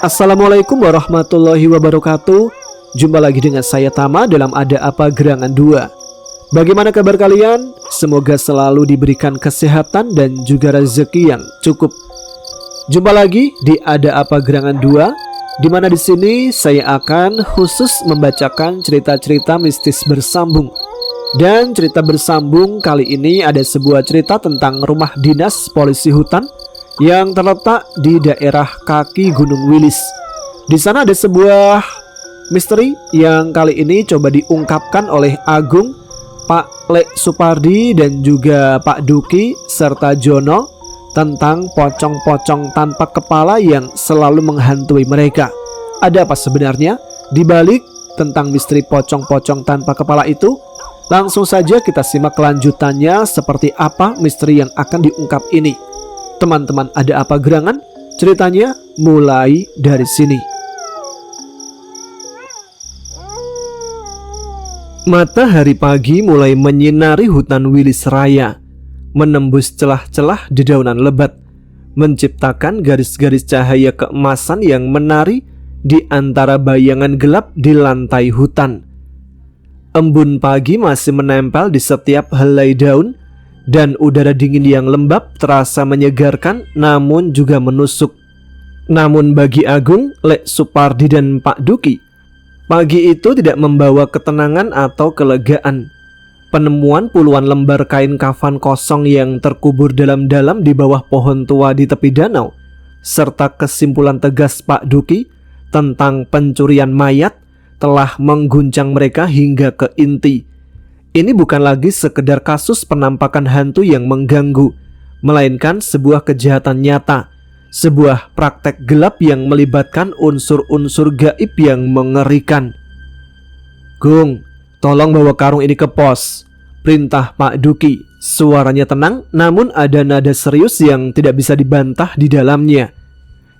Assalamualaikum warahmatullahi wabarakatuh. Jumpa lagi dengan saya Tama dalam Ada Apa Gerangan 2. Bagaimana kabar kalian? Semoga selalu diberikan kesehatan dan juga rezeki yang cukup. Jumpa lagi di Ada Apa Gerangan 2, di mana di sini saya akan khusus membacakan cerita-cerita mistis bersambung. Dan cerita bersambung kali ini ada sebuah cerita tentang rumah dinas polisi hutan yang terletak di daerah kaki Gunung Wilis. Di sana ada sebuah misteri yang kali ini coba diungkapkan oleh Agung, Pak Lek Supardi, dan juga Pak Duki serta Jono tentang pocong-pocong tanpa kepala yang selalu menghantui mereka. Ada apa sebenarnya di balik tentang misteri pocong-pocong tanpa kepala itu? Langsung saja kita simak kelanjutannya, seperti apa misteri yang akan diungkap ini. Teman-teman, ada apa gerangan? Ceritanya mulai dari sini. Matahari pagi mulai menyinari hutan Wilis Raya, menembus celah-celah dedaunan lebat, menciptakan garis-garis cahaya keemasan yang menari di antara bayangan gelap di lantai hutan. Embun pagi masih menempel di setiap helai daun, dan udara dingin yang lembab terasa menyegarkan namun juga menusuk. Namun bagi Agung, Lek Supardi, dan Pak Duki, pagi itu tidak membawa ketenangan atau kelegaan. Penemuan puluhan lembar kain kafan kosong yang terkubur dalam-dalam di bawah pohon tua di tepi danau, serta kesimpulan tegas Pak Duki tentang pencurian mayat telah mengguncang mereka hingga ke inti. Ini bukan lagi sekedar kasus penampakan hantu yang mengganggu, melainkan sebuah kejahatan nyata, sebuah praktek gelap yang melibatkan unsur-unsur gaib yang mengerikan. "Gung, tolong bawa karung ini ke pos," perintah Pak Duki. Suaranya tenang, namun ada nada serius yang tidak bisa dibantah di dalamnya.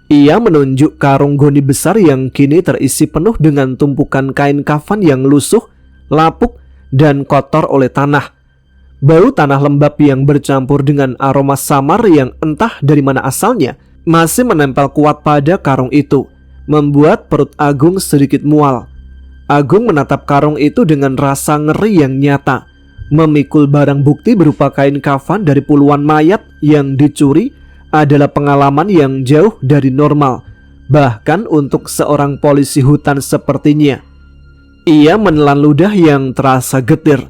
Ia menunjuk karung goni besar yang kini terisi penuh dengan tumpukan kain kafan yang lusuh, lapuk, dan kotor oleh tanah. Bau tanah lembab yang bercampur dengan aroma samar yang entah dari mana asalnya masih menempel kuat pada karung itu, membuat perut Agung sedikit mual. Agung menatap karung itu dengan rasa ngeri yang nyata. Memikul barang bukti berupa kain kafan dari puluhan mayat yang dicuri adalah pengalaman yang jauh dari normal, bahkan untuk seorang polisi hutan sepertinya. Ia menelan ludah yang terasa getir,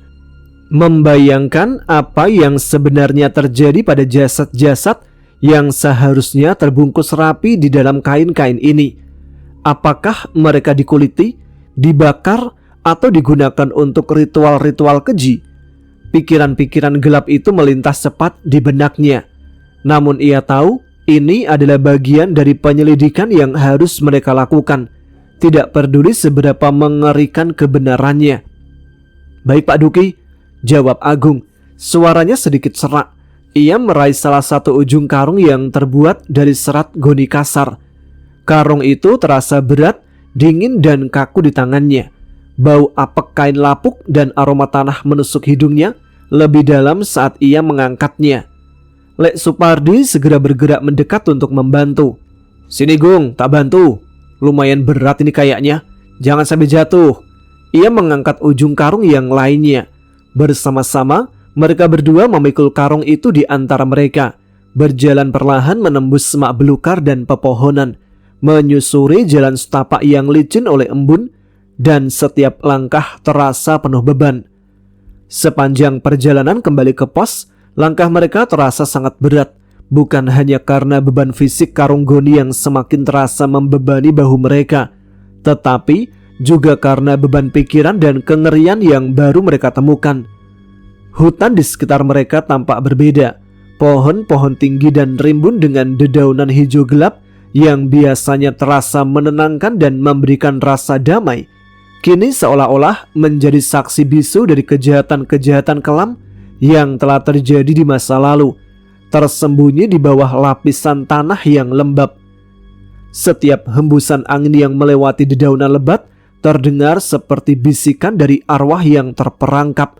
membayangkan apa yang sebenarnya terjadi pada jasad-jasad yang seharusnya terbungkus rapi di dalam kain-kain ini. Apakah mereka dikuliti, dibakar, atau digunakan untuk ritual-ritual keji? Pikiran-pikiran gelap itu melintas cepat di benaknya. Namun ia tahu ini adalah bagian dari penyelidikan yang harus mereka lakukan, tidak peduli seberapa mengerikan kebenarannya. "Baik Pak Duki," jawab Agung. Suaranya sedikit serak. Ia meraih salah satu ujung karung yang terbuat dari serat goni kasar. Karung itu terasa berat, dingin, dan kaku di tangannya. Bau apek kain lapuk dan aroma tanah menusuk hidungnya lebih dalam saat ia mengangkatnya. Lek Supardi segera bergerak mendekat untuk membantu. "Sini Gung, tak bantu. Lumayan berat ini kayaknya. Jangan sampai jatuh." Ia mengangkat ujung karung yang lainnya. Bersama-sama mereka berdua memikul karung itu di antara mereka, berjalan perlahan menembus semak belukar dan pepohonan, menyusuri jalan setapak yang licin oleh embun, dan setiap langkah terasa penuh beban. Sepanjang perjalanan kembali ke pos, langkah mereka terasa sangat berat. Bukan hanya karena beban fisik karung goni yang semakin terasa membebani bahu mereka, tetapi juga karena beban pikiran dan kengerian yang baru mereka temukan. Hutan di sekitar mereka tampak berbeda. Pohon-pohon tinggi dan rimbun dengan dedaunan hijau gelap yang biasanya terasa menenangkan dan memberikan rasa damai, kini seolah-olah menjadi saksi bisu dari kejahatan-kejahatan kelam yang telah terjadi di masa lalu, tersembunyi di bawah lapisan tanah yang lembab. Setiap hembusan angin yang melewati dedaunan lebat terdengar seperti bisikan dari arwah yang terperangkap,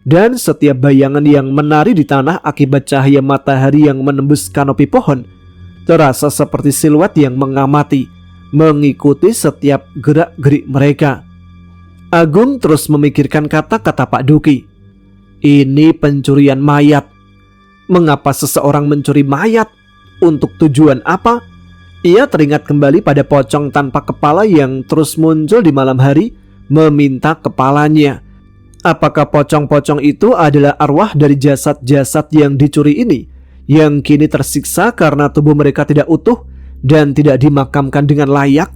dan setiap bayangan yang menari di tanah akibat cahaya matahari yang menembus kanopi pohon terasa seperti siluet yang mengamati, mengikuti setiap gerak-gerik mereka. Agung terus memikirkan kata-kata Pak Duki. Ini pencurian mayat. Mengapa seseorang mencuri mayat? Untuk tujuan apa? Ia teringat kembali pada pocong tanpa kepala yang terus muncul di malam hari meminta kepalanya. Apakah pocong-pocong itu adalah arwah dari jasad-jasad yang dicuri ini, yang kini tersiksa karena tubuh mereka tidak utuh dan tidak dimakamkan dengan layak?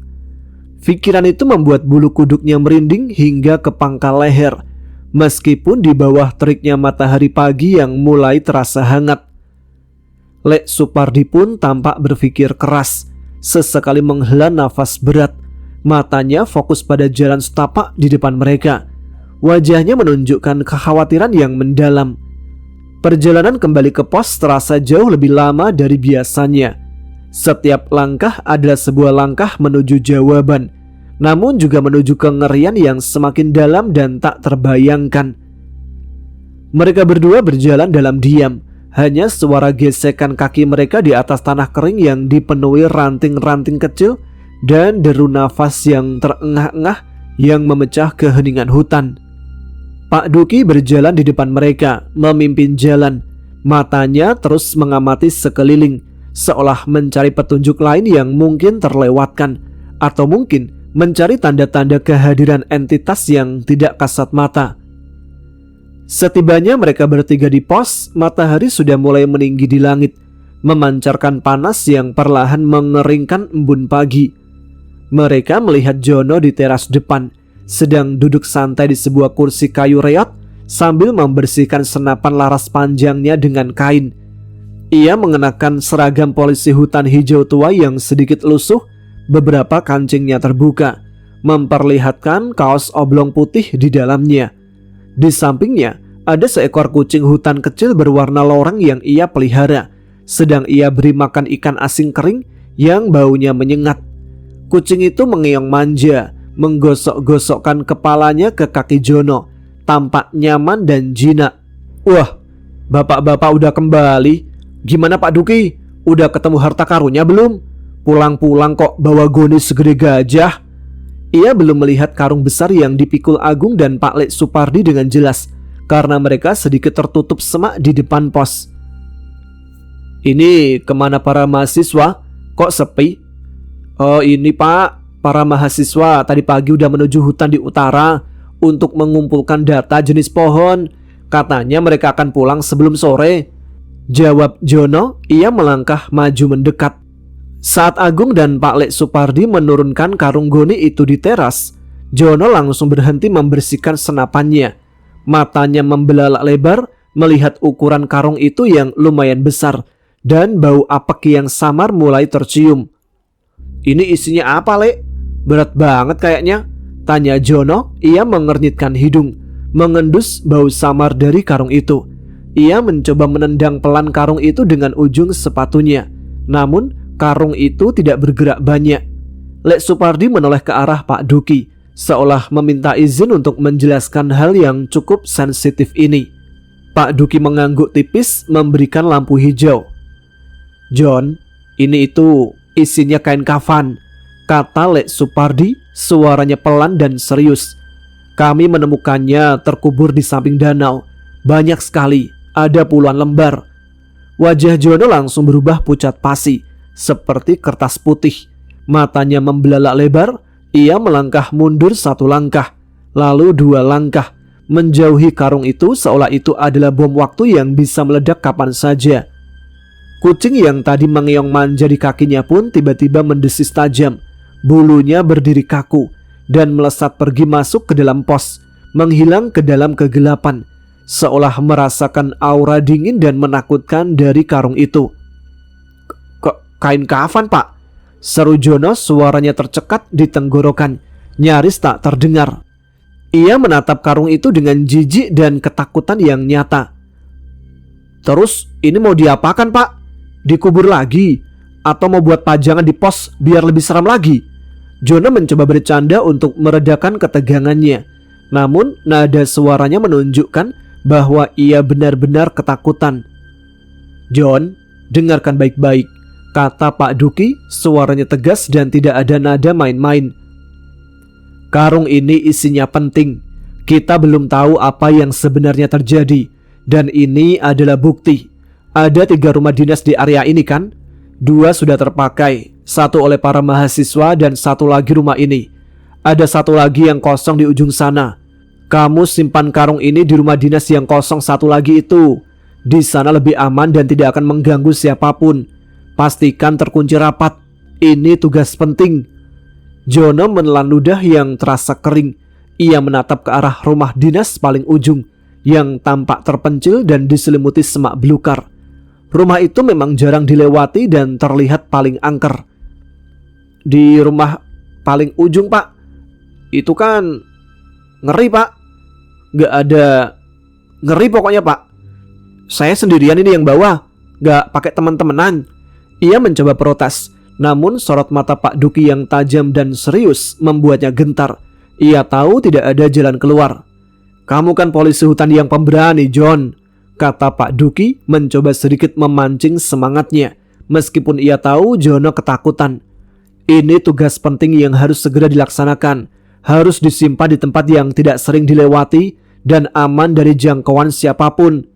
Pikiran itu membuat bulu kuduknya merinding hingga ke pangkal leher, meskipun di bawah teriknya matahari pagi yang mulai terasa hangat. Lek Supardi pun tampak berpikir keras, sesekali menghela nafas berat. Matanya fokus pada jalan setapak di depan mereka. Wajahnya menunjukkan kekhawatiran yang mendalam. Perjalanan kembali ke pos terasa jauh lebih lama dari biasanya. Setiap langkah adalah sebuah langkah menuju jawaban, namun juga menuju kengerian yang semakin dalam dan tak terbayangkan. Mereka berdua berjalan dalam diam. Hanya suara gesekan kaki mereka di atas tanah kering yang dipenuhi ranting-ranting kecil dan deru nafas yang terengah-engah yang memecah keheningan hutan. Pak Duki berjalan di depan mereka, memimpin jalan. Matanya terus mengamati sekeliling, seolah mencari petunjuk lain yang mungkin terlewatkan, atau mungkin mencari tanda-tanda kehadiran entitas yang tidak kasat mata. Setibanya mereka bertiga di pos, matahari sudah mulai meninggi di langit, memancarkan panas yang perlahan mengeringkan embun pagi. Mereka melihat Jono di teras depan, sedang duduk santai di sebuah kursi kayu reot sambil membersihkan senapan laras panjangnya dengan kain. Ia mengenakan seragam polisi hutan hijau tua yang sedikit lusuh, beberapa kancingnya terbuka, memperlihatkan kaos oblong putih di dalamnya. Di sampingnya ada seekor kucing hutan kecil berwarna loreng yang ia pelihara, sedang ia beri makan ikan asin kering yang baunya menyengat. Kucing itu mengeong manja, menggosok-gosokkan kepalanya ke kaki Jono, tampak nyaman dan jinak. Wah, bapak-bapak udah kembali. Gimana Pak Duki? Udah ketemu harta karunnya belum? Pulang-pulang kok bawa goni segede gajah. Ia belum melihat karung besar yang dipikul Agung dan Pak Lek Supardi dengan jelas, karena mereka sedikit tertutup semak di depan pos. Ini kemana para mahasiswa? Kok sepi? Oh ini Pak, para mahasiswa tadi pagi udah menuju hutan di utara untuk mengumpulkan data jenis pohon. Katanya mereka akan pulang sebelum sore, jawab Jono. Ia melangkah maju mendekat. Saat Agung dan Pak Lek Supardi menurunkan karung goni itu di teras, Jono langsung berhenti membersihkan senapannya. Matanya membelalak lebar melihat ukuran karung itu yang lumayan besar, dan bau apek yang samar mulai tercium. Ini isinya apa, Lek? Berat banget kayaknya, tanya Jono. Ia mengernyitkan hidung, mengendus bau samar dari karung itu. Ia mencoba menendang pelan karung itu dengan ujung sepatunya, namun karung itu tidak bergerak banyak. Lek Supardi menoleh ke arah Pak Duki, seolah meminta izin untuk menjelaskan hal yang cukup sensitif ini. Pak Duki mengangguk tipis memberikan lampu hijau. John, ini itu isinya kain kafan, kata Lek Supardi, suaranya pelan dan serius. Kami menemukannya terkubur di samping danau. Banyak sekali, ada puluhan lembar. Wajah Jono langsung berubah pucat pasi, seperti kertas putih. Matanya membelalak lebar. Ia melangkah mundur satu langkah, lalu dua langkah, menjauhi karung itu seolah itu adalah bom waktu yang bisa meledak kapan saja. Kucing yang tadi mengeong manja di kakinya pun tiba-tiba mendesis tajam. Bulunya berdiri kaku dan melesat pergi masuk ke dalam pos, menghilang ke dalam kegelapan, seolah merasakan aura dingin dan menakutkan dari karung itu. Kain kafan Pak, seru Jono, suaranya tercekat di tenggorokan, nyaris tak terdengar. Ia menatap karung itu dengan jijik dan ketakutan yang nyata. Terus ini mau diapakan Pak? Dikubur lagi? Atau mau buat pajangan di pos biar lebih seram lagi? Jono mencoba bercanda untuk meredakan ketegangannya, namun nada suaranya menunjukkan bahwa ia benar-benar ketakutan. John, dengarkan baik-baik. kata Pak Duki, suaranya tegas dan tidak ada nada main-main. Karung ini isinya penting. Kita belum tahu apa yang sebenarnya terjadi. Dan ini adalah bukti. Ada 3 rumah dinas di area ini kan? 2 sudah terpakai, 1 oleh para mahasiswa dan 1 lagi rumah ini. Ada 1 lagi yang kosong di ujung sana. Kamu simpan karung ini di rumah dinas yang kosong 1 lagi itu. Di sana lebih aman dan tidak akan mengganggu siapapun. Pastikan terkunci rapat. Ini tugas penting. Jono menelan ludah yang terasa kering. Ia menatap ke arah rumah dinas paling ujung yang tampak terpencil dan diselimuti semak belukar. Rumah itu memang jarang dilewati dan terlihat paling angker. Di rumah paling ujung, Pak. Itu kan ngeri, Pak. Gak ada. Ngeri pokoknya, Pak. Saya sendirian ini yang bawa. Gak pakai teman-temanan. Ia mencoba protes. Namun sorot mata Pak Duki yang tajam dan serius membuatnya gentar. Ia tahu tidak ada jalan keluar. Kamu kan polisi hutan yang pemberani, John, kata Pak Duki mencoba sedikit memancing semangatnya. Meskipun ia tahu Jono ketakutan. Ini tugas penting yang harus segera dilaksanakan. Harus disimpan di tempat yang tidak sering dilewati dan aman dari jangkauan siapapun.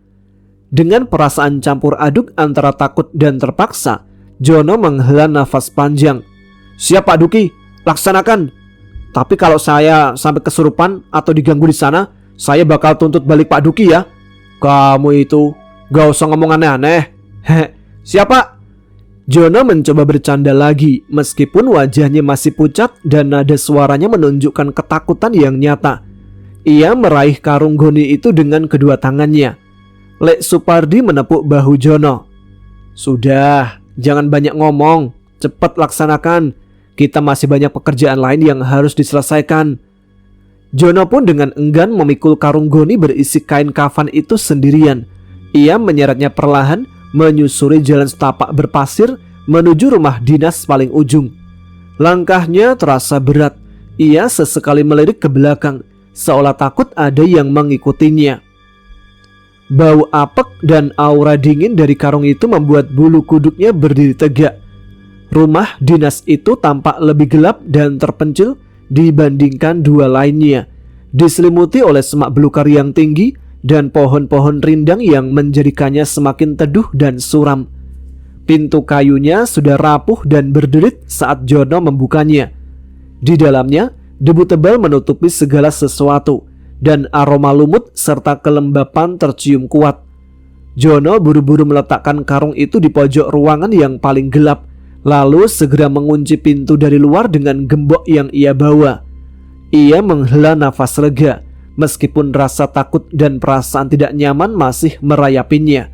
Dengan perasaan campur aduk antara takut dan terpaksa, Jono menghela nafas panjang. Siap Pak Duki, laksanakan. Tapi kalau saya sampai kesurupan atau diganggu di sana, saya bakal tuntut balik Pak Duki ya. Kamu itu gak usah ngomong aneh-aneh. Siapa? Jono mencoba bercanda lagi, meskipun wajahnya masih pucat dan nada suaranya menunjukkan ketakutan yang nyata. Ia meraih karung goni itu dengan kedua tangannya. Lek Supardi menepuk bahu Jono. Sudah, jangan banyak ngomong. Cepat laksanakan. Kita masih banyak pekerjaan lain yang harus diselesaikan. Jono pun dengan enggan memikul karung goni berisi kain kafan itu sendirian. Ia menyeretnya perlahan, menyusuri jalan setapak berpasir menuju rumah dinas paling ujung. Langkahnya terasa berat. Ia sesekali melirik ke belakang, seolah takut ada yang mengikutinya. Bau apek dan aura dingin dari karung itu membuat bulu kuduknya berdiri tegak. Rumah dinas itu tampak lebih gelap dan terpencil dibandingkan 2 lainnya, diselimuti oleh semak belukar yang tinggi dan pohon-pohon rindang yang menjadikannya semakin teduh dan suram. Pintu kayunya sudah rapuh dan berderit saat Jono membukanya. Di dalamnya, debu tebal menutupi segala sesuatu dan aroma lumut serta kelembapan tercium kuat. Jono buru-buru meletakkan karung itu di pojok ruangan yang paling gelap, lalu segera mengunci pintu dari luar dengan gembok yang ia bawa. Ia menghela nafas lega, meskipun rasa takut dan perasaan tidak nyaman masih merayapinya.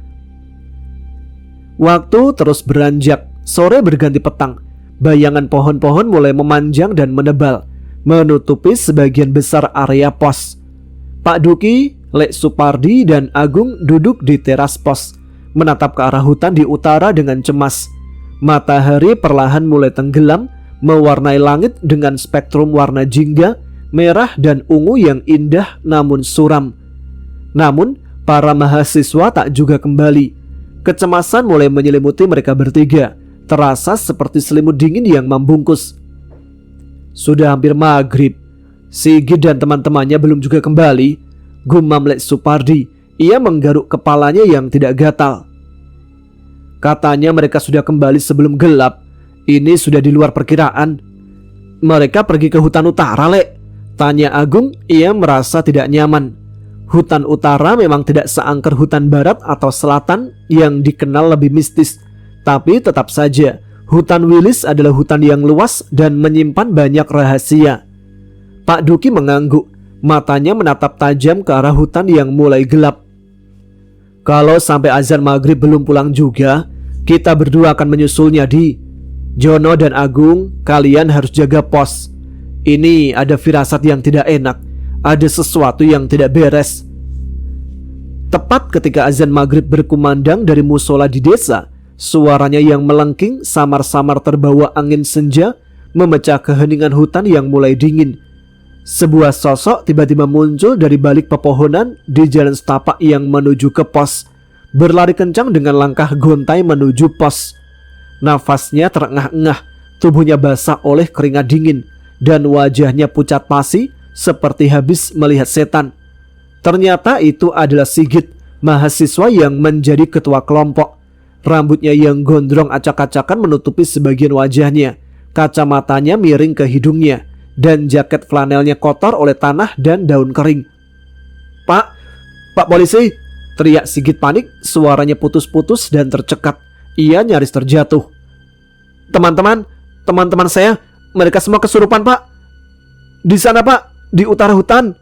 Waktu terus beranjak, sore berganti petang. Bayangan pohon-pohon mulai memanjang dan menebal, menutupi sebagian besar area pos. Pak Duki, Lek Supardi, dan Agung duduk di teras pos, menatap ke arah hutan di utara dengan cemas. Matahari perlahan mulai tenggelam, mewarnai langit dengan spektrum warna jingga, merah dan ungu yang indah namun suram. Namun, para mahasiswa tak juga kembali. Kecemasan mulai menyelimuti mereka bertiga, terasa seperti selimut dingin yang membungkus. Sudah hampir maghrib, Sigit dan teman-temannya belum juga kembali, gumam Lek Supardi. Ia menggaruk kepalanya yang tidak gatal. Katanya mereka sudah kembali sebelum gelap. Ini sudah di luar perkiraan. Mereka pergi ke hutan utara, Lek, tanya Agung. Ia merasa tidak nyaman. Hutan utara memang tidak seangker hutan barat atau selatan yang dikenal lebih mistis. Tapi tetap saja, hutan Wilis adalah hutan yang luas dan menyimpan banyak rahasia. Pak Duki mengangguk, matanya menatap tajam ke arah hutan yang mulai gelap. Kalau sampai azan maghrib belum pulang juga, kita berdua akan menyusulnya, Di. Jono dan Agung, kalian harus jaga pos. Ini ada firasat yang tidak enak. Ada sesuatu yang tidak beres. Tepat ketika azan maghrib berkumandang dari musola di desa, suaranya yang melengking samar-samar terbawa angin senja memecah keheningan hutan yang mulai dingin. Sebuah sosok tiba-tiba muncul dari balik pepohonan di jalan setapak yang menuju ke pos, berlari kencang dengan langkah gontai menuju pos. Nafasnya terengah-engah, tubuhnya basah oleh keringat dingin, dan wajahnya pucat pasi seperti habis melihat setan. Ternyata itu adalah Sigit, mahasiswa yang menjadi ketua kelompok. Rambutnya yang gondrong acak-acakan menutupi sebagian wajahnya, kacamatanya miring ke hidungnya, dan jaket flanelnya kotor oleh tanah dan daun kering. Pak polisi!" teriak Sigit panik, suaranya putus-putus dan tercekat. Ia nyaris terjatuh. Teman-teman saya, mereka semua kesurupan, Pak. Di sana, Pak, di utara hutan."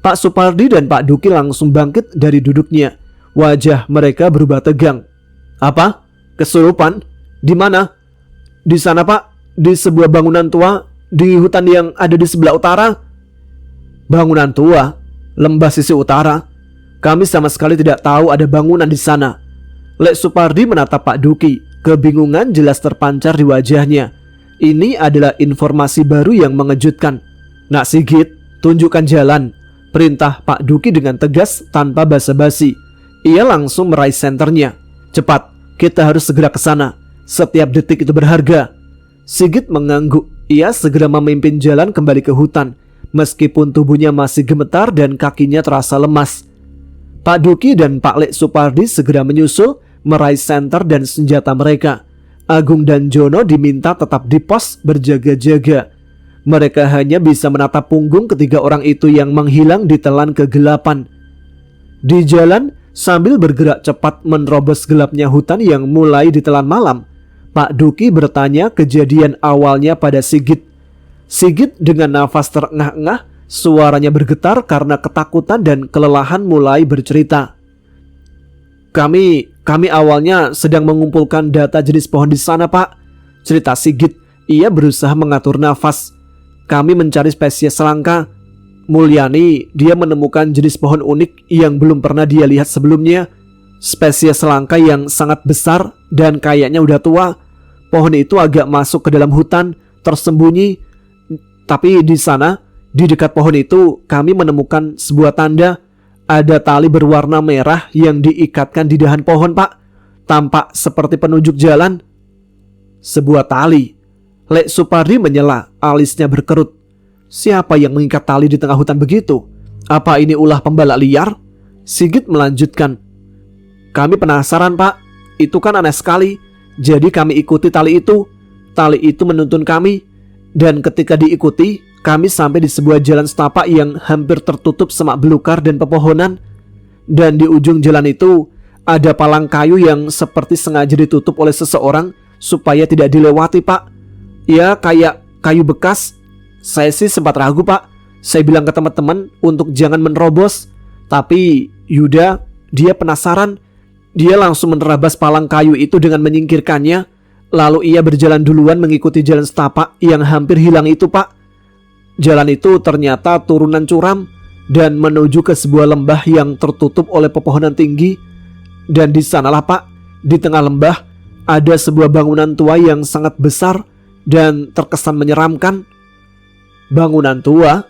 Pak Supardi dan Pak Duki langsung bangkit dari duduknya. Wajah mereka berubah tegang. "Apa? Kesurupan? Di mana?" "Di sana, Pak, di sebuah bangunan tua di hutan yang ada di sebelah utara." "Bangunan tua? Lembah sisi utara? Kami sama sekali tidak tahu ada bangunan di sana." Lek Supardi menatap Pak Duki. Kebingungan jelas terpancar di wajahnya. Ini adalah informasi baru yang mengejutkan. "Nak Sigit, tunjukkan jalan," perintah Pak Duki dengan tegas tanpa basa-basi. Ia langsung meraih senternya. "Cepat, kita harus segera ke sana. Setiap detik itu berharga." Sigit mengangguk. Ia segera memimpin jalan kembali ke hutan, meskipun tubuhnya masih gemetar dan kakinya terasa lemas. Pak Duki dan Pak Lek Supardi segera menyusul, meraih senter dan senjata mereka. Agung dan Jono diminta tetap di pos berjaga-jaga. Mereka hanya bisa menatap punggung ketiga orang itu yang menghilang di telan kegelapan. Di jalan, sambil bergerak cepat menerobos gelapnya hutan yang mulai ditelan malam, Pak Duki bertanya kejadian awalnya pada Sigit. Sigit dengan nafas terengah-engah, suaranya bergetar karena ketakutan dan kelelahan mulai bercerita. Kami awalnya sedang mengumpulkan data jenis pohon di sana, Pak," cerita Sigit. Ia berusaha mengatur nafas. "Kami mencari spesies selangka. Mulyani, dia menemukan jenis pohon unik yang belum pernah dia lihat sebelumnya. Spesies selangka yang sangat besar dan kayaknya udah tua. Pohon itu agak masuk ke dalam hutan, tersembunyi. Tapi di sana, di dekat pohon itu, kami menemukan sebuah tanda. Ada tali berwarna merah yang diikatkan di dahan pohon, Pak. Tampak seperti penunjuk jalan." "Sebuah tali?" Lek Supardi menyela, alisnya berkerut. "Siapa yang mengikat tali di tengah hutan begitu? Apa ini ulah pembalak liar?" Sigit melanjutkan. "Kami penasaran, Pak. Itu kan aneh sekali. Jadi kami ikuti tali itu. Tali itu menuntun kami. Dan ketika diikuti, kami sampai di sebuah jalan setapak yang hampir tertutup semak belukar dan pepohonan. Dan di ujung jalan itu ada palang kayu yang seperti sengaja ditutup oleh seseorang supaya tidak dilewati, Pak. Ya, kayak kayu bekas. Saya sih sempat ragu, Pak. Saya bilang ke teman-teman untuk jangan menerobos. Tapi Yuda, dia penasaran. Dia langsung menerabas palang kayu itu dengan menyingkirkannya. Lalu ia berjalan duluan mengikuti jalan setapak yang hampir hilang itu, Pak. Jalan itu ternyata turunan curam dan menuju ke sebuah lembah yang tertutup oleh pepohonan tinggi. Dan di sanalah, Pak, di tengah lembah ada sebuah bangunan tua yang sangat besar dan terkesan menyeramkan." "Bangunan tua?"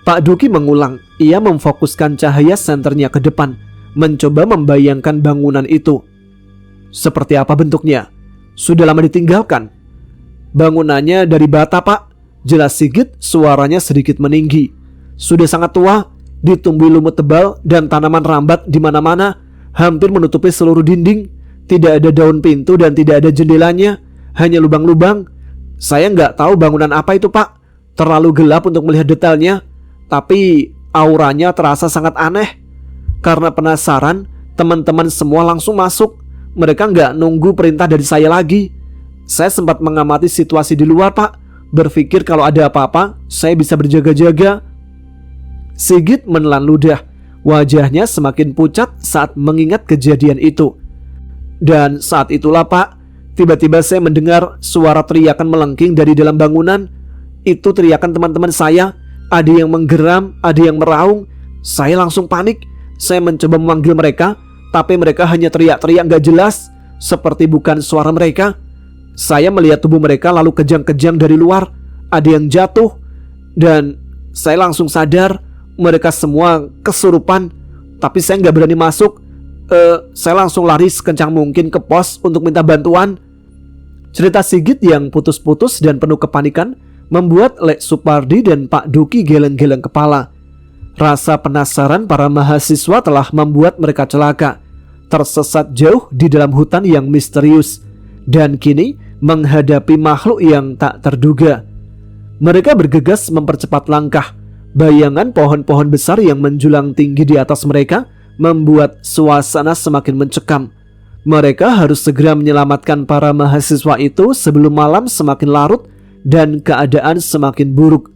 Pak Duki mengulang. Ia memfokuskan cahaya senternya ke depan, mencoba membayangkan bangunan itu. "Seperti apa bentuknya? Sudah lama ditinggalkan?" "Bangunannya dari bata, Pak," jelas Sigit, suaranya sedikit meninggi. "Sudah sangat tua, ditumbuhi lumut tebal dan tanaman rambat di mana-mana, hampir menutupi seluruh dinding. Tidak ada daun pintu dan tidak ada jendelanya, hanya lubang-lubang. Saya nggak tahu bangunan apa itu, Pak. Terlalu gelap untuk melihat detailnya, tapi auranya terasa sangat aneh. Karena penasaran, teman-teman semua langsung masuk. Mereka nggak nunggu perintah dari saya lagi. Saya sempat mengamati situasi di luar, Pak. Berpikir kalau ada apa-apa, saya bisa berjaga-jaga." Sigit menelan ludah. Wajahnya semakin pucat saat mengingat kejadian itu. "Dan saat itulah, Pak, tiba-tiba saya mendengar suara teriakan melengking dari dalam bangunan. Itu teriakan teman-teman saya. Ada yang menggeram, ada yang meraung. Saya langsung panik. Saya mencoba memanggil mereka, tapi mereka hanya teriak-teriak gak jelas, seperti bukan suara mereka. Saya melihat tubuh mereka lalu kejang-kejang dari luar. Ada yang jatuh. Dan saya langsung sadar mereka semua kesurupan. Tapi saya gak berani masuk. Saya langsung lari sekencang mungkin ke pos untuk minta bantuan." Cerita Sigit yang putus-putus dan penuh kepanikan membuat Lek Supardi dan Pak Duki geleng-geleng kepala. Rasa penasaran para mahasiswa telah membuat mereka celaka, tersesat jauh di dalam hutan yang misterius, dan kini menghadapi makhluk yang tak terduga. Mereka bergegas mempercepat langkah. Bayangan pohon-pohon besar yang menjulang tinggi di atas mereka membuat suasana semakin mencekam. Mereka harus segera menyelamatkan para mahasiswa itu sebelum malam semakin larut dan keadaan semakin buruk.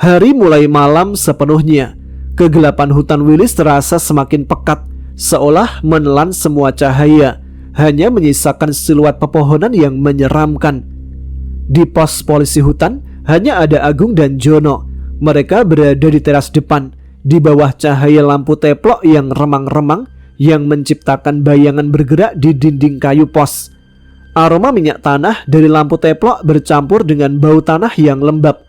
Hari mulai malam sepenuhnya. Kegelapan hutan Wilis terasa semakin pekat, seolah menelan semua cahaya, hanya menyisakan siluet pepohonan yang menyeramkan. Di pos polisi hutan hanya ada Agung dan Jono. Mereka berada di teras depan, di bawah cahaya lampu teplok yang remang-remang yang menciptakan bayangan bergerak di dinding kayu pos. Aroma minyak tanah dari lampu teplok bercampur dengan bau tanah yang lembab.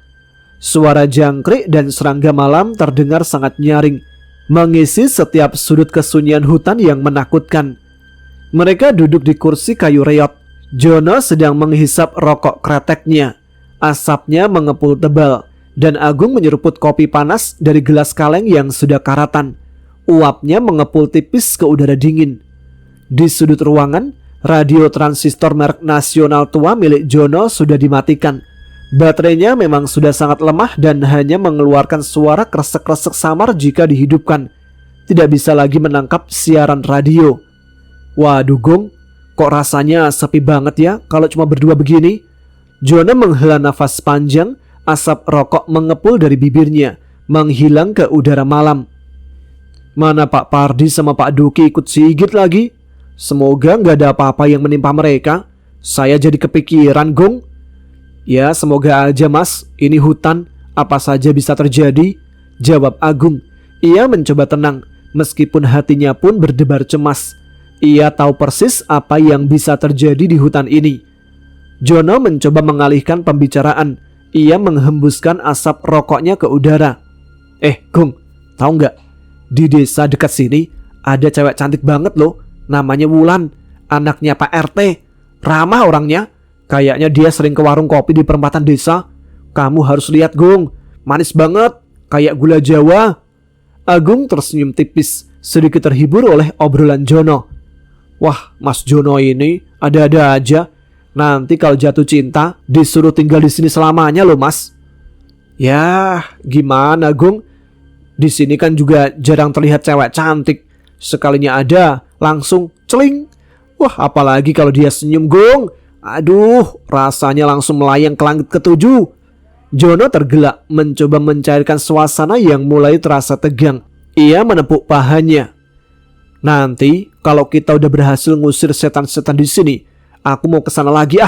Suara jangkrik dan serangga malam terdengar sangat nyaring, mengisi setiap sudut kesunyian hutan yang menakutkan. Mereka duduk di kursi kayu reot. Jono sedang menghisap rokok kreteknya. Asapnya mengepul tebal, dan Agung menyeruput kopi panas dari gelas kaleng yang sudah karatan. Uapnya mengepul tipis ke udara dingin. Di sudut ruangan, radio transistor merek nasional tua milik Jono sudah dimatikan. Baterainya memang sudah sangat lemah dan hanya mengeluarkan suara kresek-kresek samar jika dihidupkan. Tidak bisa lagi menangkap siaran radio. Waduh Gung, kok rasanya sepi banget ya kalau cuma berdua begini? Jono menghela nafas panjang, asap rokok mengepul dari bibirnya, menghilang ke udara malam. Mana Pak Pardi sama Pak Duki ikut Sigit lagi? Semoga nggak ada apa-apa yang menimpa mereka. Saya jadi kepikiran Gung. Ya semoga aja mas, ini hutan, apa saja bisa terjadi, jawab Agung. Ia mencoba tenang, meskipun hatinya pun berdebar cemas. Ia tahu persis apa yang bisa terjadi di hutan ini. Jono mencoba mengalihkan pembicaraan. Ia menghembuskan asap rokoknya ke udara. Gung, tahu nggak? Di desa dekat sini ada cewek cantik banget loh. Namanya Wulan, anaknya Pak RT. Ramah orangnya. Kayaknya dia sering ke warung kopi di perempatan desa. Kamu harus lihat Gung, manis banget, kayak gula Jawa. Agung tersenyum tipis, sedikit terhibur oleh obrolan Jono. Wah, Mas Jono ini ada-ada aja. Nanti kalau jatuh cinta disuruh tinggal di sini selamanya loh mas. Ya gimana Gung, di sini kan juga jarang terlihat cewek cantik. Sekalinya ada langsung celing. Wah apalagi kalau dia senyum Gung. Aduh rasanya langsung melayang ke langit ketujuh. Jono tergelak mencoba mencairkan suasana yang mulai terasa tegang. Ia menepuk pahanya. Nanti kalau kita udah berhasil ngusir setan-setan di sini, aku mau kesana lagi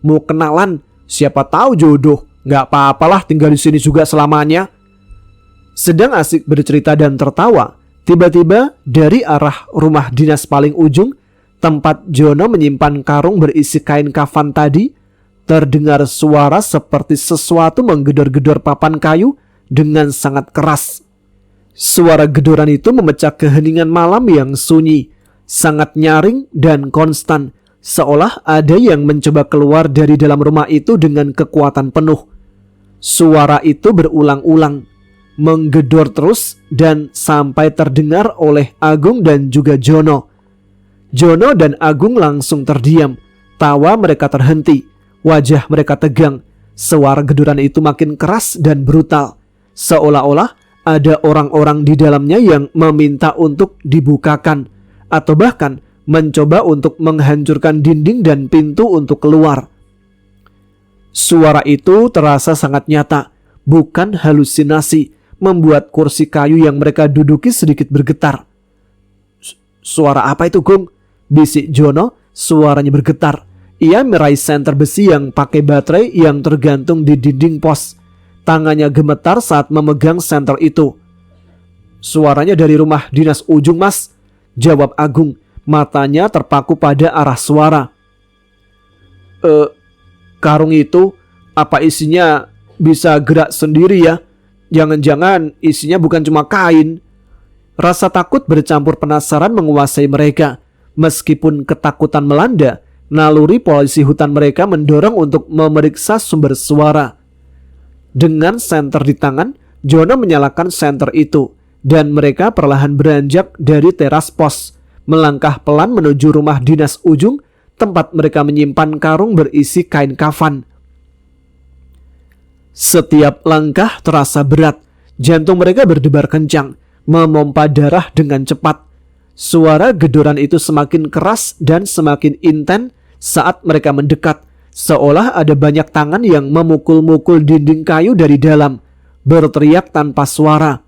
mau kenalan, siapa tahu jodoh. Gak apa-apalah tinggal di sini juga selamanya. Sedang asik bercerita dan tertawa, tiba-tiba dari arah rumah dinas paling ujung, tempat Jono menyimpan karung berisi kain kafan tadi, terdengar suara seperti sesuatu menggedor-gedor papan kayu dengan sangat keras. Suara gedoran itu memecah keheningan malam yang sunyi, sangat nyaring dan konstan, seolah ada yang mencoba keluar dari dalam rumah itu dengan kekuatan penuh. Suara itu berulang-ulang, menggedor terus dan sampai terdengar oleh Agung dan juga Jono. Jono dan Agung langsung terdiam, tawa mereka terhenti, wajah mereka tegang. Suara gedoran itu makin keras dan brutal, seolah-olah ada orang-orang di dalamnya yang meminta untuk dibukakan, atau bahkan mencoba untuk menghancurkan dinding dan pintu untuk keluar. Suara itu terasa sangat nyata, bukan halusinasi, membuat kursi kayu yang mereka duduki sedikit bergetar. Suara apa itu Gung? Bisik Jono, suaranya bergetar. Ia meraih senter besi yang pakai baterai yang tergantung di dinding pos. Tangannya gemetar saat memegang senter itu. Suaranya dari rumah dinas ujung mas, jawab Agung. Matanya terpaku pada arah suara. Karung itu, apa isinya bisa gerak sendiri ya? Jangan-jangan isinya bukan cuma kain. Rasa takut bercampur penasaran menguasai mereka. Meskipun ketakutan melanda, naluri polisi hutan mereka mendorong untuk memeriksa sumber suara. Dengan senter di tangan, Jono menyalakan senter itu, dan mereka perlahan beranjak dari teras pos, melangkah pelan menuju rumah dinas ujung, tempat mereka menyimpan karung berisi kain kafan. Setiap langkah terasa berat, jantung mereka berdebar kencang, memompa darah dengan cepat. Suara gedoran itu semakin keras dan semakin intens saat mereka mendekat, seolah ada banyak tangan yang memukul-mukul dinding kayu dari dalam, berteriak tanpa suara.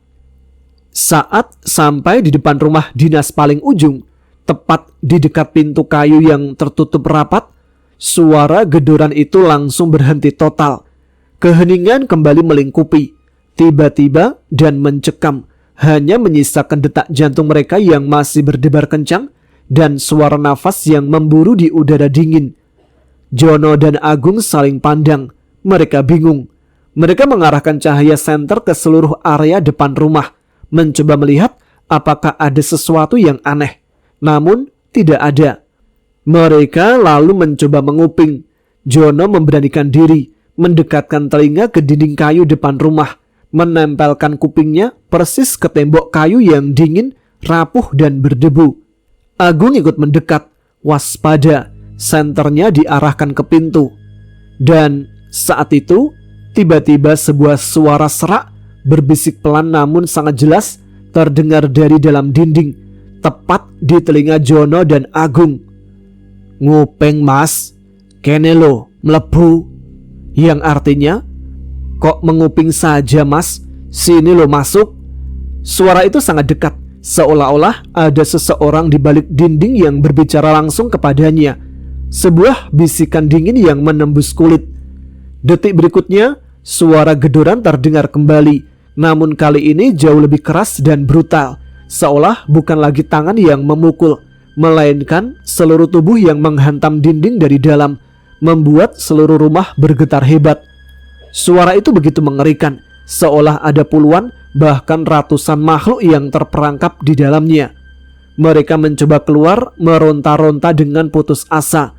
Saat sampai di depan rumah dinas paling ujung, tepat di dekat pintu kayu yang tertutup rapat, suara gedoran itu langsung berhenti total. Keheningan kembali melingkupi, tiba-tiba dan mencekam, hanya menyisakan detak jantung mereka yang masih berdebar kencang dan suara nafas yang memburu di udara dingin. Jono dan Agung saling pandang, mereka bingung. Mereka mengarahkan cahaya senter ke seluruh area depan rumah, mencoba melihat apakah ada sesuatu yang aneh. Namun tidak ada. Mereka lalu mencoba menguping. Jono memberanikan diri, mendekatkan telinga ke dinding kayu depan rumah, menempelkan kupingnya persis ke tembok kayu yang dingin, rapuh dan berdebu. Agung ikut mendekat, waspada. Senternya diarahkan ke pintu. Dan saat itu tiba-tiba sebuah suara serak berbisik pelan namun sangat jelas terdengar dari dalam dinding, tepat di telinga Jono dan Agung. "Ngupeng mas, kene lo mlebu." Yang artinya, "Kok menguping saja mas, sini lo masuk." Suara itu sangat dekat, seolah-olah ada seseorang di balik dinding yang berbicara langsung kepadanya. Sebuah bisikan dingin yang menembus kulit. Detik berikutnya, suara gedoran terdengar kembali, namun kali ini jauh lebih keras dan brutal, seolah bukan lagi tangan yang memukul, melainkan seluruh tubuh yang menghantam dinding dari dalam, membuat seluruh rumah bergetar hebat. Suara itu begitu mengerikan, seolah ada puluhan bahkan ratusan makhluk yang terperangkap di dalamnya. Mereka mencoba keluar, meronta-ronta dengan putus asa.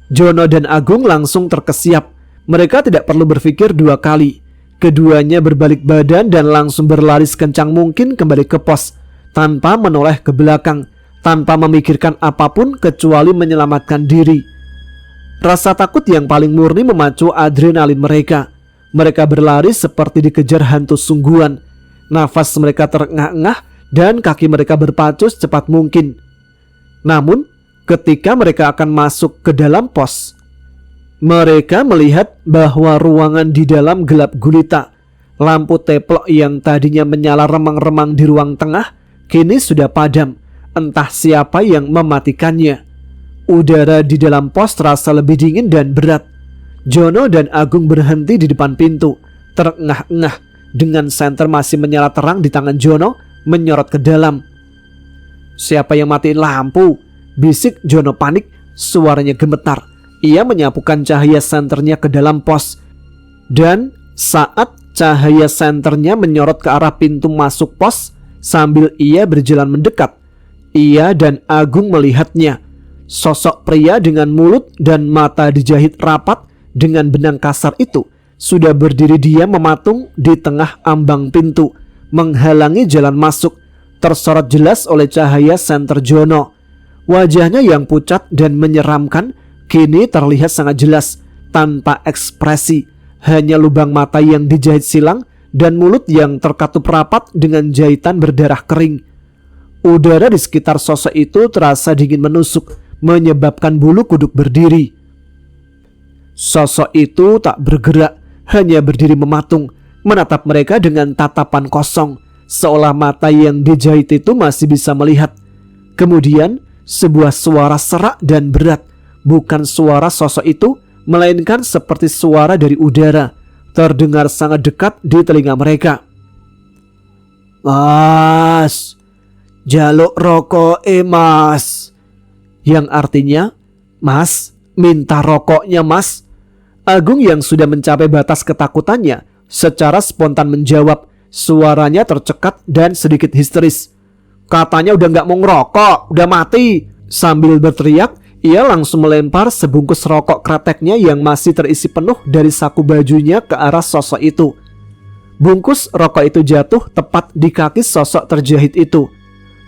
Jono dan Agung langsung terkesiap. Mereka tidak perlu berpikir dua kali. Keduanya berbalik badan dan langsung berlari sekencang mungkin kembali ke pos, tanpa menoleh ke belakang, tanpa memikirkan apapun kecuali menyelamatkan diri. Rasa takut yang paling murni memacu adrenalin mereka. Mereka berlari seperti dikejar hantu sungguhan. Nafas mereka terengah-engah dan kaki mereka berpacu secepat mungkin. Namun, ketika mereka akan masuk ke dalam pos, mereka melihat bahwa ruangan di dalam gelap gulita. Lampu teplok yang tadinya menyala remang-remang di ruang tengah kini sudah padam. Entah siapa yang mematikannya. Udara di dalam pos terasa lebih dingin dan berat. Jono dan Agung berhenti di depan pintu, terengah-engah, dengan senter masih menyala terang di tangan Jono, menyorot ke dalam. "Siapa yang matiin lampu?" bisik Jono panik, suaranya gemetar. Ia menyapukan cahaya senternya ke dalam pos. Dan saat cahaya senternya menyorot ke arah pintu masuk pos, sambil ia berjalan mendekat, ia dan Agung melihatnya. Sosok pria dengan mulut dan mata dijahit rapat dengan benang kasar itu sudah berdiri diam mematung di tengah ambang pintu, menghalangi jalan masuk, tersorot jelas oleh cahaya senter Jono. Wajahnya yang pucat dan menyeramkan kini terlihat sangat jelas, tanpa ekspresi, hanya lubang mata yang dijahit silang dan mulut yang terkatup rapat dengan jahitan berdarah kering. Udara di sekitar sosok itu terasa dingin menusuk, menyebabkan bulu kuduk berdiri. Sosok itu tak bergerak, hanya berdiri mematung, menatap mereka dengan tatapan kosong, seolah mata yang dijahit itu masih bisa melihat. Kemudian sebuah suara serak dan berat, bukan suara sosok itu, melainkan seperti suara dari udara, terdengar sangat dekat di telinga mereka. "Mas, jaluk rokok mas." Yang artinya, "Mas, minta rokoknya mas." Agung yang sudah mencapai batas ketakutannya secara spontan menjawab, suaranya tercekat dan sedikit histeris. "Katanya udah gak mau ngerokok, udah mati." Sambil berteriak, Ia langsung melempar sebungkus rokok kreteknya yang masih terisi penuh dari saku bajunya ke arah sosok itu. Bungkus rokok itu jatuh tepat di kaki sosok terjahit itu.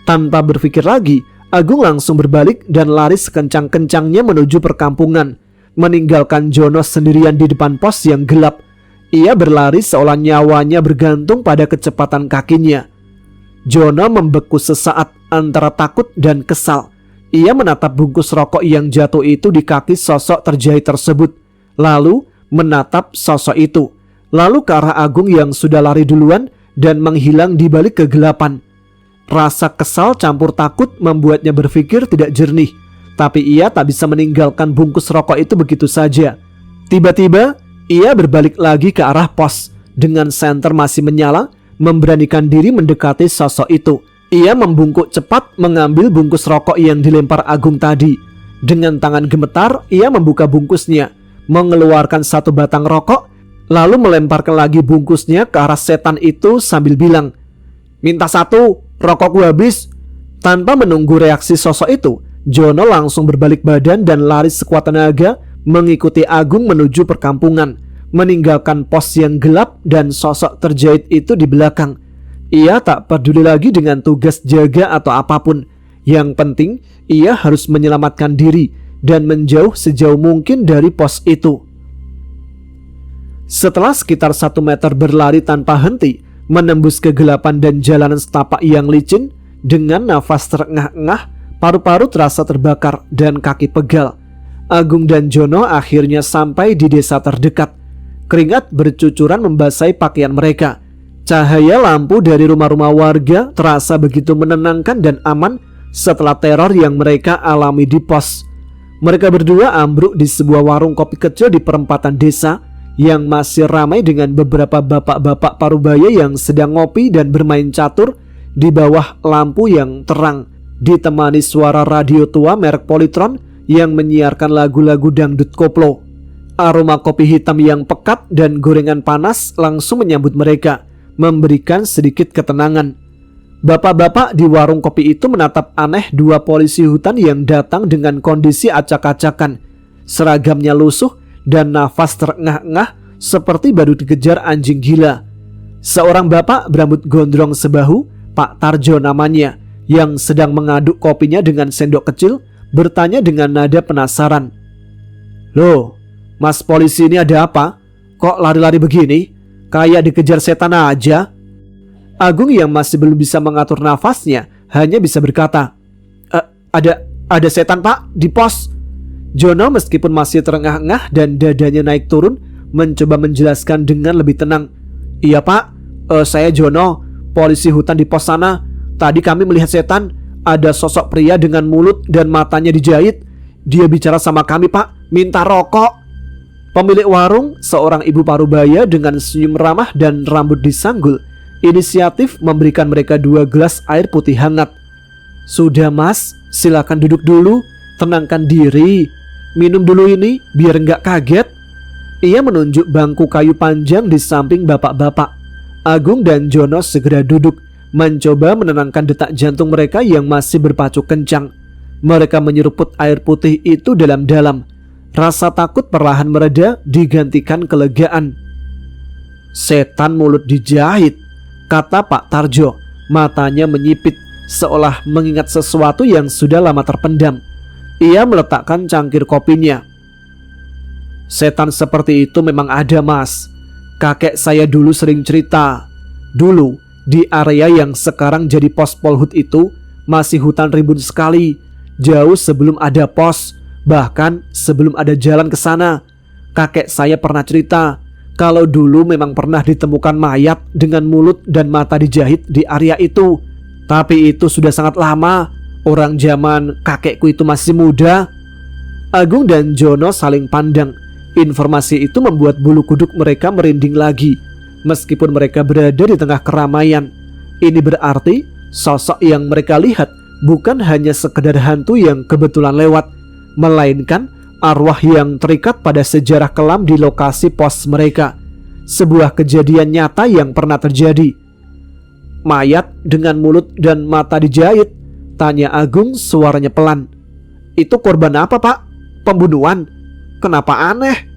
Tanpa berpikir lagi, Agung langsung berbalik dan lari sekencang-kencangnya menuju perkampungan, meninggalkan Jono sendirian di depan pos yang gelap. Ia berlari seolah nyawanya bergantung pada kecepatan kakinya. Jono membeku sesaat antara takut dan kesal. Ia menatap bungkus rokok yang jatuh itu di kaki sosok terjahit tersebut, lalu menatap sosok itu, lalu ke arah Agung yang sudah lari duluan dan menghilang di balik kegelapan. Rasa kesal campur takut membuatnya berpikir tidak jernih, tapi ia tak bisa meninggalkan bungkus rokok itu begitu saja. Tiba-tiba, ia berbalik lagi ke arah pos. Dengan senter masih menyala, memberanikan diri mendekati sosok itu. Ia membungkuk cepat mengambil bungkus rokok yang dilempar Agung tadi. Dengan tangan gemetar, ia membuka bungkusnya, mengeluarkan satu batang rokok, lalu melemparkan lagi bungkusnya ke arah setan itu sambil bilang, "Minta satu, rokokku habis." Tanpa menunggu reaksi sosok itu, Jono langsung berbalik badan dan lari sekuat tenaga mengikuti Agung menuju perkampungan, meninggalkan pos yang gelap dan sosok terjahit itu di belakang. Ia tak peduli lagi dengan tugas jaga atau apapun. Yang penting, ia harus menyelamatkan diri dan menjauh sejauh mungkin dari pos itu. Setelah sekitar 1 meter berlari tanpa henti, menembus kegelapan dan jalanan setapak yang licin, dengan nafas terengah-engah, paru-paru terasa terbakar dan kaki pegal, Agung dan Jono akhirnya sampai di desa terdekat. Keringat bercucuran membasahi pakaian mereka. Cahaya lampu dari rumah-rumah warga terasa begitu menenangkan dan aman setelah teror yang mereka alami di pos. Mereka berdua ambruk di sebuah warung kopi kecil di perempatan desa yang masih ramai dengan beberapa bapak-bapak parubaya yang sedang ngopi dan bermain catur di bawah lampu yang terang, ditemani suara radio tua merek Polytron yang menyiarkan lagu-lagu dangdut koplo. Aroma kopi hitam yang pekat dan gorengan panas langsung menyambut mereka, memberikan sedikit ketenangan. Bapak-bapak di warung kopi itu menatap aneh dua polisi hutan yang datang dengan kondisi acak-acakan. Seragamnya lusuh dan nafas terengah-engah seperti baru dikejar anjing gila. Seorang bapak berambut gondrong sebahu, Pak Tarjo namanya, yang sedang mengaduk kopinya dengan sendok kecil, bertanya dengan nada penasaran, "Loh, Mas polisi ini ada apa? Kok lari-lari begini? Kayak dikejar setan aja." Agung yang masih belum bisa mengatur nafasnya hanya bisa berkata, Ada setan pak di pos." Jono meskipun masih terengah-engah dan dadanya naik turun, mencoba menjelaskan dengan lebih tenang. "Iya pak, saya Jono, polisi hutan di pos sana. Tadi kami melihat setan, ada sosok pria dengan mulut dan matanya dijahit. Dia bicara sama kami pak, minta rokok." Pemilik warung, seorang ibu parubaya dengan senyum ramah dan rambut disanggul, inisiatif memberikan mereka 2 gelas air putih hangat. "Sudah mas, silakan duduk dulu, tenangkan diri. Minum dulu ini biar nggak kaget." Ia menunjuk bangku kayu panjang di samping bapak-bapak. Agung dan Jono segera duduk, mencoba menenangkan detak jantung mereka yang masih berpacu kencang. Mereka menyeruput air putih itu dalam-dalam. Rasa takut perlahan mereda digantikan kelegaan. "Setan mulut dijahit," kata Pak Tarjo. Matanya menyipit seolah mengingat sesuatu yang sudah lama terpendam. Ia meletakkan cangkir kopinya. "Setan seperti itu memang ada mas. Kakek saya dulu sering cerita. Dulu di area yang sekarang jadi pos Polhut itu masih hutan rimbun sekali. Jauh sebelum ada pos, bahkan sebelum ada jalan ke sana. Kakek saya pernah cerita kalau dulu memang pernah ditemukan mayat dengan mulut dan mata dijahit di area itu. Tapi itu sudah sangat lama. Orang zaman kakekku itu masih muda." Agung dan Jono saling pandang. Informasi itu membuat bulu kuduk mereka merinding lagi. Meskipun mereka berada di tengah keramaian, ini berarti sosok yang mereka lihat bukan hanya sekedar hantu yang kebetulan lewat, melainkan arwah yang terikat pada sejarah kelam di lokasi pos mereka. Sebuah kejadian nyata yang pernah terjadi. "Mayat dengan mulut dan mata dijahit?" tanya Agung, suaranya pelan. Itu korban apa, Pak? Pembunuhan? Kenapa aneh?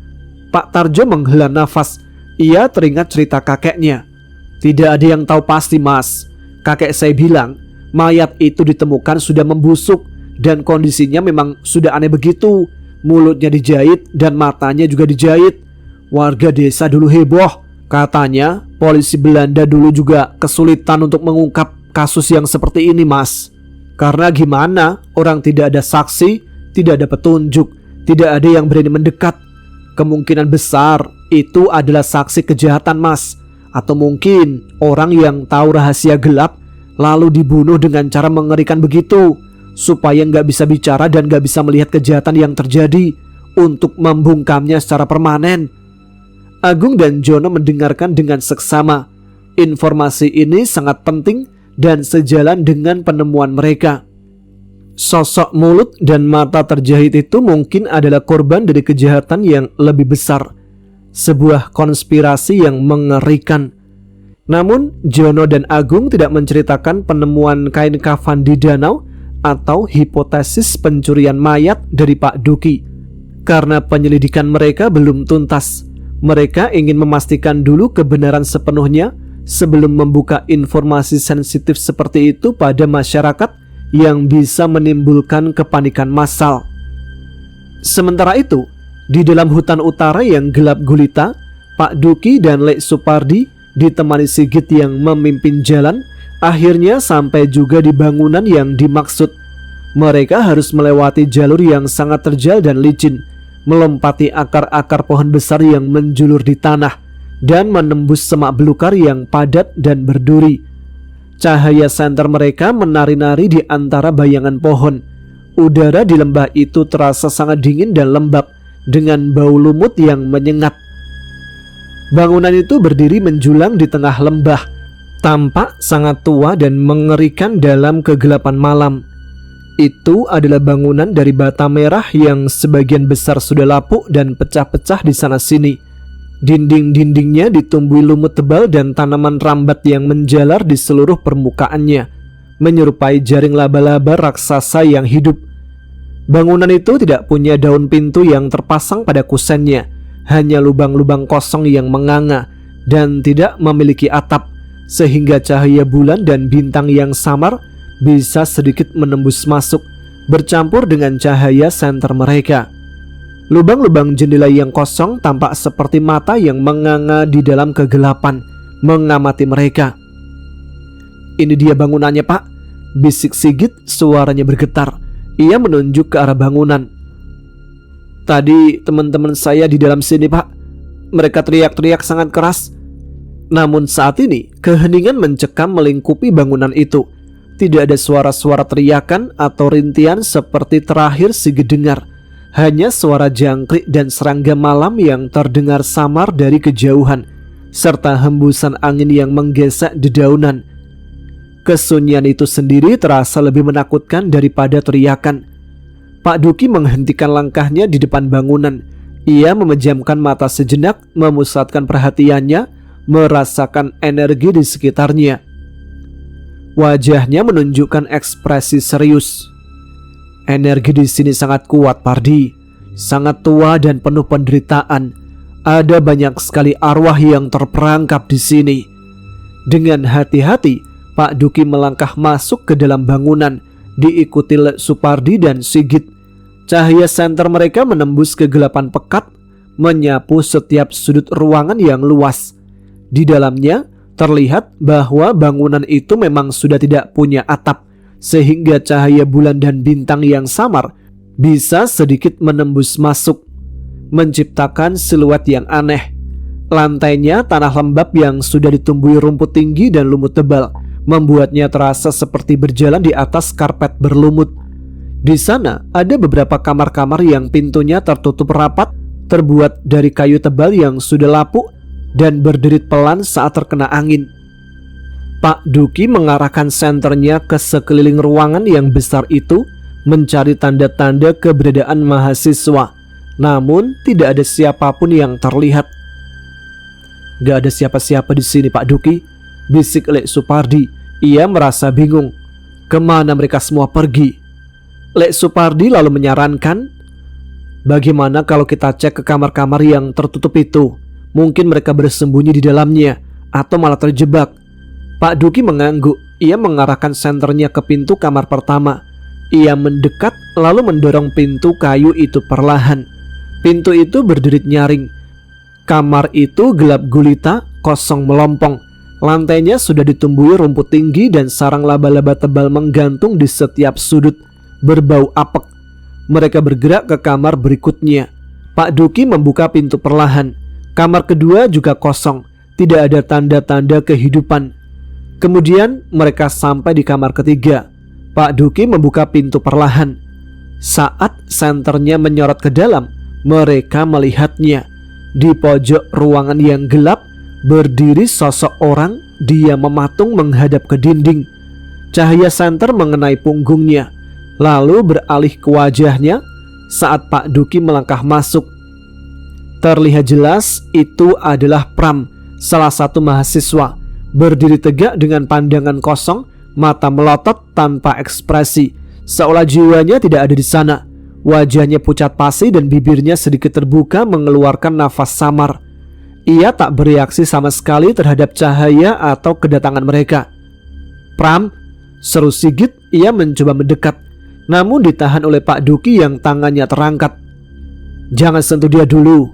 Pak Tarjo menghela nafas. Ia teringat cerita kakeknya. Tidak ada yang tahu pasti, Mas. Kakek saya bilang mayat itu ditemukan sudah membusuk dan kondisinya memang sudah aneh begitu. Mulutnya dijahit dan matanya juga dijahit. Warga desa dulu heboh. Katanya polisi Belanda dulu juga kesulitan untuk mengungkap kasus yang seperti ini, Mas. Karena gimana? Orang tidak ada saksi, tidak ada petunjuk, tidak ada yang berani mendekat. Kemungkinan besar itu adalah saksi kejahatan, Mas. Atau mungkin orang yang tahu rahasia gelap lalu dibunuh dengan cara mengerikan begitu, supaya nggak bisa bicara dan nggak bisa melihat kejahatan yang terjadi, untuk membungkamnya secara permanen. Agung dan Jono mendengarkan dengan seksama. Informasi ini sangat penting dan sejalan dengan penemuan mereka. Sosok mulut dan mata terjahit itu mungkin adalah korban dari kejahatan yang lebih besar, sebuah konspirasi yang mengerikan. Namun Jono dan Agung tidak menceritakan penemuan kain kafan di danau atau hipotesis pencurian mayat dari Pak Duki, karena penyelidikan mereka belum tuntas. Mereka ingin memastikan dulu kebenaran sepenuhnya sebelum membuka informasi sensitif seperti itu pada masyarakat yang bisa menimbulkan kepanikan massal. Sementara itu, di dalam hutan utara yang gelap gulita, Pak Duki dan Lek Supardi ditemani Sigit yang memimpin jalan, akhirnya sampai juga di bangunan yang dimaksud. Mereka harus melewati jalur yang sangat terjal dan licin, melompati akar-akar pohon besar yang menjulur di tanah, dan menembus semak belukar yang padat dan berduri. Cahaya senter mereka menari-nari di antara bayangan pohon. Udara di lembah itu terasa sangat dingin dan lembab, dengan bau lumut yang menyengat. Bangunan itu berdiri menjulang di tengah lembah, tampak sangat tua dan mengerikan dalam kegelapan malam. Itu adalah bangunan dari bata merah yang sebagian besar sudah lapuk dan pecah-pecah di sana-sini. Dinding-dindingnya ditumbuhi lumut tebal dan tanaman rambat yang menjalar di seluruh permukaannya, menyerupai jaring laba-laba raksasa yang hidup. Bangunan itu tidak punya daun pintu yang terpasang pada kusennya, hanya lubang-lubang kosong yang menganga, dan tidak memiliki atap, sehingga cahaya bulan dan bintang yang samar bisa sedikit menembus masuk, bercampur dengan cahaya senter mereka. Lubang-lubang jendela yang kosong tampak seperti mata yang menganga di dalam kegelapan, mengamati mereka. "Ini dia bangunannya, Pak," bisik Sigit, suaranya bergetar. Ia menunjuk ke arah bangunan. "Tadi teman-teman saya di dalam sini, Pak. Mereka teriak-teriak sangat keras. Namun saat ini keheningan mencekam melingkupi bangunan itu. Tidak ada suara-suara teriakan atau rintian seperti terakhir Sigit dengar. Hanya suara jangkrik dan serangga malam yang terdengar samar dari kejauhan, serta hembusan angin yang menggesek dedaunan. Kesunyian itu sendiri terasa lebih menakutkan daripada teriakan. Pak Duki menghentikan langkahnya di depan bangunan. Ia memejamkan mata sejenak, memusatkan perhatiannya, merasakan energi di sekitarnya. Wajahnya menunjukkan ekspresi serius. "Energi di sini sangat kuat, Pardi. Sangat tua dan penuh penderitaan. Ada banyak sekali arwah yang terperangkap di sini." Dengan hati-hati, Pak Duki melangkah masuk ke dalam bangunan, diikuti Lek Supardi dan Sigit. Cahaya senter mereka menembus kegelapan pekat, menyapu setiap sudut ruangan yang luas. Di dalamnya terlihat bahwa bangunan itu memang sudah tidak punya atap, sehingga cahaya bulan dan bintang yang samar bisa sedikit menembus masuk, menciptakan siluet yang aneh. Lantainya tanah lembab yang sudah ditumbuhi rumput tinggi dan lumut tebal, membuatnya terasa seperti berjalan di atas karpet berlumut. Di sana ada beberapa kamar-kamar yang pintunya tertutup rapat, terbuat dari kayu tebal yang sudah lapuk dan berderit pelan saat terkena angin. Pak Duki mengarahkan senternya ke sekeliling ruangan yang besar itu, mencari tanda-tanda keberadaan mahasiswa. Namun tidak ada siapapun yang terlihat. "Gak ada siapa-siapa di sini, Pak Duki," bisik Lek Supardi. Ia merasa bingung. Kemana mereka semua pergi? Lek Supardi lalu menyarankan, bagaimana kalau kita cek ke kamar-kamar yang tertutup itu? Mungkin mereka bersembunyi di dalamnya atau malah terjebak. Pak Duki mengangguk. Ia mengarahkan senternya ke pintu kamar pertama. Ia mendekat lalu mendorong pintu kayu itu perlahan. Pintu itu berderit nyaring. Kamar itu gelap gulita, kosong melompong. Lantainya sudah ditumbuhi rumput tinggi dan sarang laba-laba tebal menggantung di setiap sudut, berbau apek. Mereka bergerak ke kamar berikutnya. Pak Duki membuka pintu perlahan. Kamar kedua juga kosong, tidak ada tanda-tanda kehidupan. Kemudian mereka sampai di kamar ketiga. Pak Duki membuka pintu perlahan. Saat senternya menyorot ke dalam, mereka melihatnya. Di pojok ruangan yang gelap berdiri sosok orang. Dia mematung menghadap ke dinding. Cahaya senter mengenai punggungnya, lalu beralih ke wajahnya saat Pak Duki melangkah masuk. Terlihat jelas itu adalah Pram, salah satu mahasiswa. Berdiri tegak dengan pandangan kosong, mata melotot tanpa ekspresi, seolah jiwanya tidak ada di sana. Wajahnya pucat pasi dan bibirnya sedikit terbuka mengeluarkan nafas samar. Ia tak bereaksi sama sekali terhadap cahaya atau kedatangan mereka. "Pram," seru Sigit. Ia mencoba mendekat, namun ditahan oleh Pak Duki yang tangannya terangkat. "Jangan sentuh dia dulu.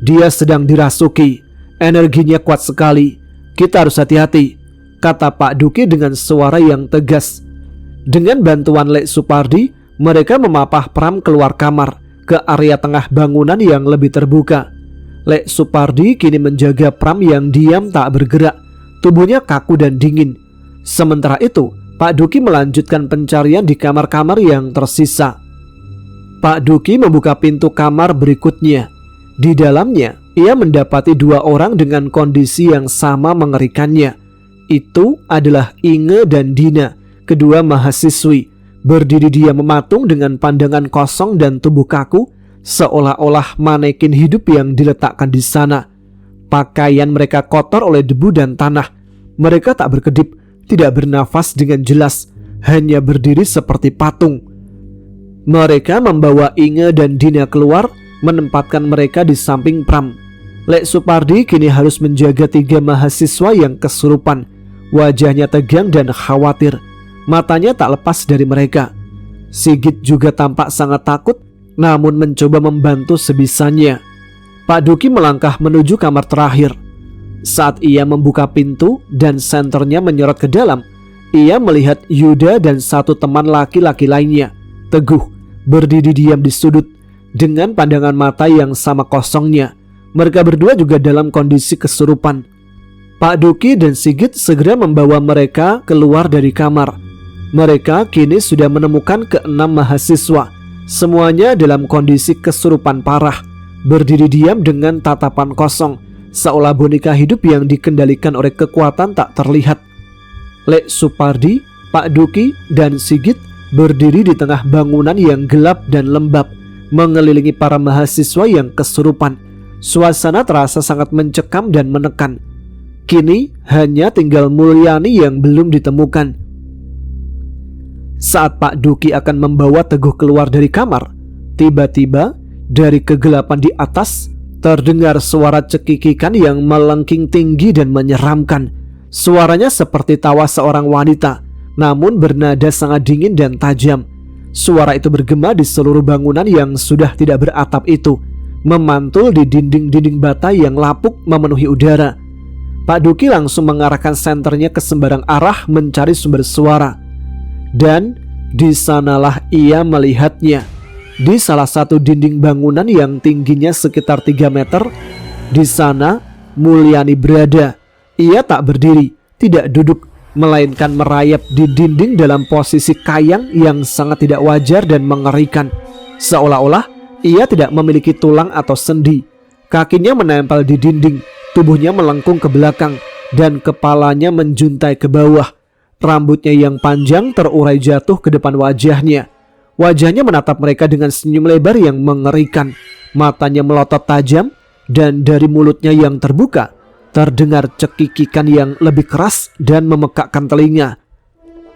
Dia sedang dirasuki. Energinya kuat sekali. Kita harus hati-hati," kata Pak Duki dengan suara yang tegas. Dengan bantuan Lek Supardi, mereka memapah Pram keluar kamar ke area tengah bangunan yang lebih terbuka. Lek Supardi kini menjaga Pram yang diam tak bergerak. Tubuhnya kaku dan dingin. Sementara itu, Pak Duki melanjutkan pencarian di kamar-kamar yang tersisa. Pak Duki membuka pintu kamar berikutnya. Di dalamnya, ia mendapati dua orang dengan kondisi yang sama mengerikannya. Itu adalah Inge dan Dina, kedua mahasiswi. Berdiri dia mematung dengan pandangan kosong dan tubuh kaku, seolah-olah manekin hidup yang diletakkan di sana. Pakaian mereka kotor oleh debu dan tanah. Mereka tak berkedip, tidak bernafas dengan jelas, hanya berdiri seperti patung. Mereka membawa Inge dan Dina keluar, menempatkan mereka di samping Pram. Lek Supardi kini harus menjaga tiga mahasiswa yang kesurupan. Wajahnya tegang dan khawatir. Matanya tak lepas dari mereka. Sigit juga tampak sangat takut, namun mencoba membantu sebisanya. Pak Duki melangkah menuju kamar terakhir. Saat ia membuka pintu dan senternya menyorot ke dalam, ia melihat Yuda dan satu teman laki-laki lainnya teguh berdiri diam di sudut dengan pandangan mata yang sama kosongnya. Mereka berdua juga dalam kondisi kesurupan. Pak Duki dan Sigit segera membawa mereka keluar dari kamar. Mereka kini sudah menemukan keenam mahasiswa. Semuanya dalam kondisi kesurupan parah, berdiri diam dengan tatapan kosong, seolah boneka hidup yang dikendalikan oleh kekuatan tak terlihat. Lek Supardi, Pak Duki, dan Sigit berdiri di tengah bangunan yang gelap dan lembab, mengelilingi para mahasiswa yang kesurupan. Suasana terasa sangat mencekam dan menekan. Kini hanya tinggal Mulyani yang belum ditemukan. Saat Pak Duki akan membawa Teguh keluar dari kamar, tiba-tiba dari kegelapan di atas terdengar suara cekikikan yang melengking tinggi dan menyeramkan. Suaranya seperti tawa seorang wanita, namun bernada sangat dingin dan tajam. Suara itu bergema di seluruh bangunan yang sudah tidak beratap itu, memantul di dinding-dinding bata yang lapuk memenuhi udara. Pak Duki langsung mengarahkan senternya ke sembarang arah mencari sumber suara. Dan di sanalah ia melihatnya. Di salah satu dinding bangunan yang tingginya sekitar 3 meter, di sana Mulyani berada. Ia tak berdiri, tidak duduk, melainkan merayap di dinding dalam posisi kayang yang sangat tidak wajar dan mengerikan. Seolah-olah ia tidak memiliki tulang atau sendi. Kakinya menempel di dinding, tubuhnya melengkung ke belakang, dan kepalanya menjuntai ke bawah. Rambutnya yang panjang terurai jatuh ke depan wajahnya. Wajahnya menatap mereka dengan senyum lebar yang mengerikan. Matanya melotot tajam, dan dari mulutnya yang terbuka terdengar cekikikan yang lebih keras dan memekakkan telinga.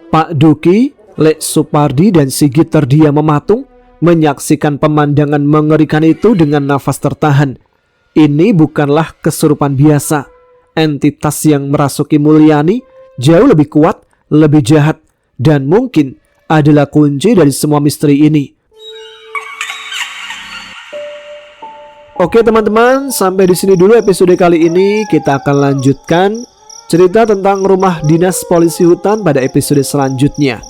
Pak Duki Lek Supardi dan Sigit terdiam mematung, menyaksikan pemandangan mengerikan itu dengan nafas tertahan. Ini bukanlah kesurupan biasa. Entitas yang merasuki Mulyani jauh lebih kuat, lebih jahat, dan mungkin adalah kunci dari semua misteri ini. Oke teman-teman, sampai di sini dulu episode kali ini. Kita akan lanjutkan cerita tentang rumah dinas polisi hutan pada episode selanjutnya.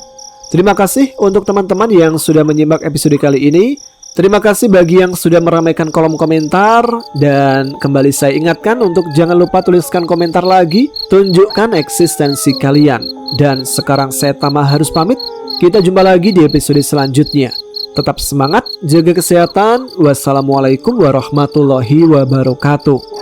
Terima kasih untuk teman-teman yang sudah menyimak episode kali ini. Terima kasih bagi yang sudah meramaikan kolom komentar. Dan kembali saya ingatkan untuk jangan lupa tuliskan komentar lagi, tunjukkan eksistensi kalian. Dan sekarang saya Tama harus pamit. Kita jumpa lagi di episode selanjutnya. Tetap semangat, jaga kesehatan. Wassalamualaikum warahmatullahi wabarakatuh.